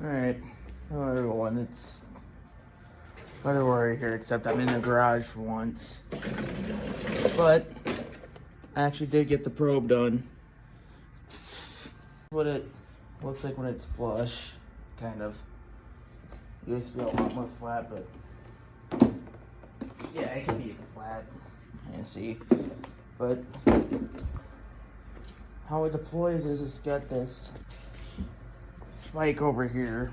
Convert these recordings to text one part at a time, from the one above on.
Alright, hello everyone, it's weather warrior here, except I'm in the garage for once. But I actually did get the probe done. What it looks like when it's flush, kind of. It used to be a lot more flat, but yeah, it can be flat. And see. But how it deploys is it's got this spike over here.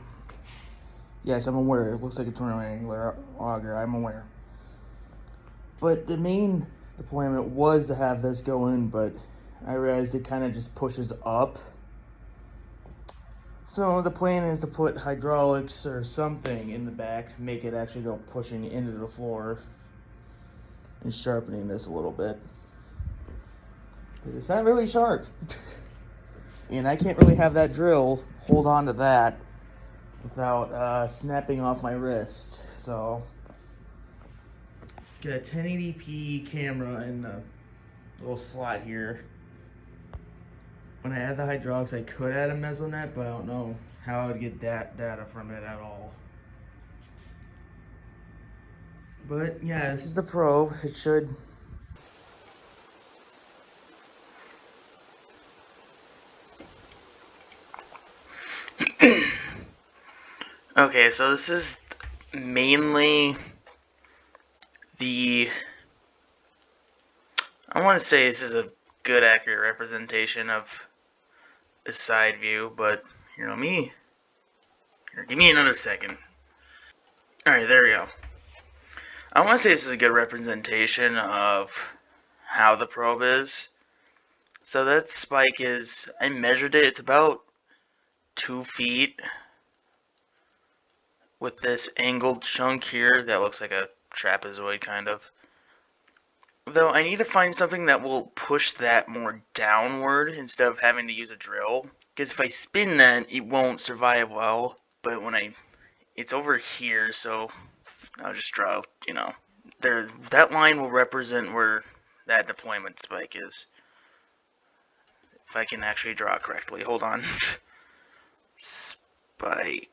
Yes, I'm aware. It looks like a triangular auger. I'm aware. But the main deployment was to have this go in, but I realized it kind of just pushes up. So the plan is to put hydraulics or something in the back, make it actually go pushing into the floor, and sharpening this a little bit. Because it's not really sharp. And I can't really have that drill hold on to that without snapping off my wrist. So it's got a 1080p camera in the little slot here. When I add the hydraulics, I could add a mesonet, but I don't know how I would get that data from it at all. But yeah, this is the probe. It should. Okay, so this is mainly the. I want to say this is a good, accurate representation of a side view, but you know me. Here, give me another second. Alright, there we go. I want to say this is a good representation of how the probe is. So that spike is, I measured it, it's about 2 feet with this angled chunk here that looks like a trapezoid kind of. Though I need to find something that will push that more downward instead of having to use a drill. Because if I spin that, it won't survive well. But when it's over here, so I'll just draw, there. That line will represent where that deployment spike is. If I can actually draw correctly. Hold on. Spike.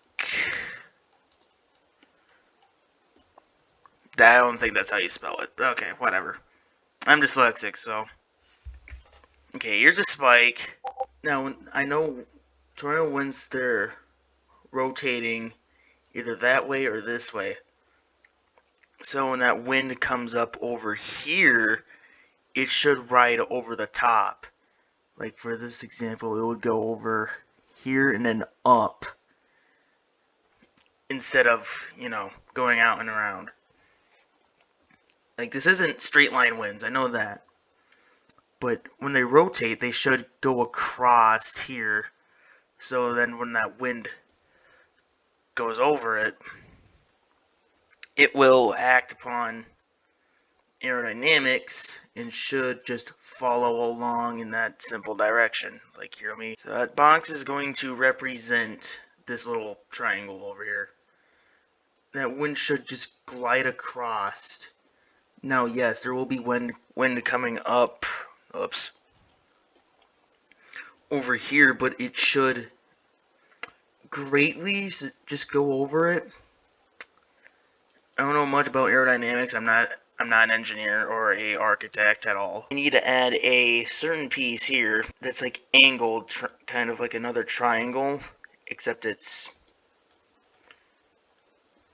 I don't think that's how you spell it. Okay, whatever. I'm dyslexic, so. Okay, here's a spike. Now, I know tornado winds, they're rotating either that way or this way. So when that wind comes up over here, it should ride over the top. Like for this example, it would go over here and then up instead of, going out and around. Like this isn't straight line winds, I know that. But when they rotate, they should go across here. So then when that wind goes over it, it will act upon aerodynamics and should just follow along in that simple direction, like hear me. So that box is going to represent this little triangle over here. That wind should just glide across. Now, yes, there will be wind coming up, over here, but it should greatly just go over it. I don't know much about aerodynamics. I'm not an engineer or a architect at all. I need to add a certain piece here that's like angled, kind of like another triangle, except it's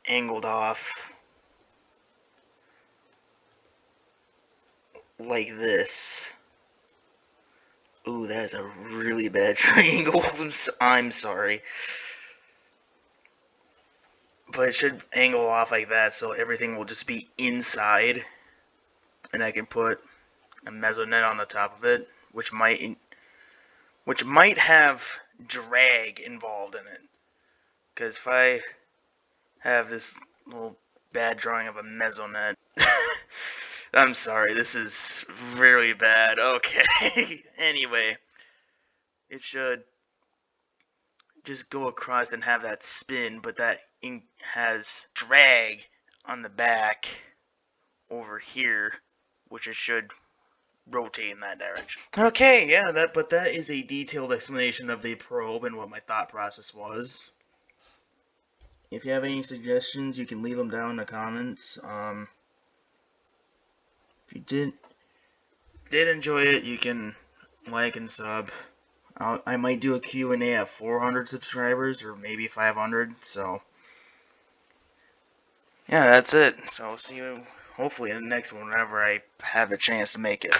angled off like this. Ooh, that is a really bad triangle. I'm sorry. But it should angle off like that, so everything will just be inside. And I can put a mesonet on the top of it, which might have drag involved in it. Because if I have this little bad drawing of a mesonet, I'm sorry, this is really bad. Okay, anyway, it should just go across and have that spin, but that has drag on the back over here, which it should rotate in that direction. Okay, yeah, but that is a detailed explanation of the probe and what my thought process was. If you have any suggestions, you can leave them down in the comments. If you did enjoy it, you can like and sub. I might do a Q&A at 400 subscribers or maybe 500. So yeah, that's it. So I'll see you hopefully in the next one whenever I have the chance to make it.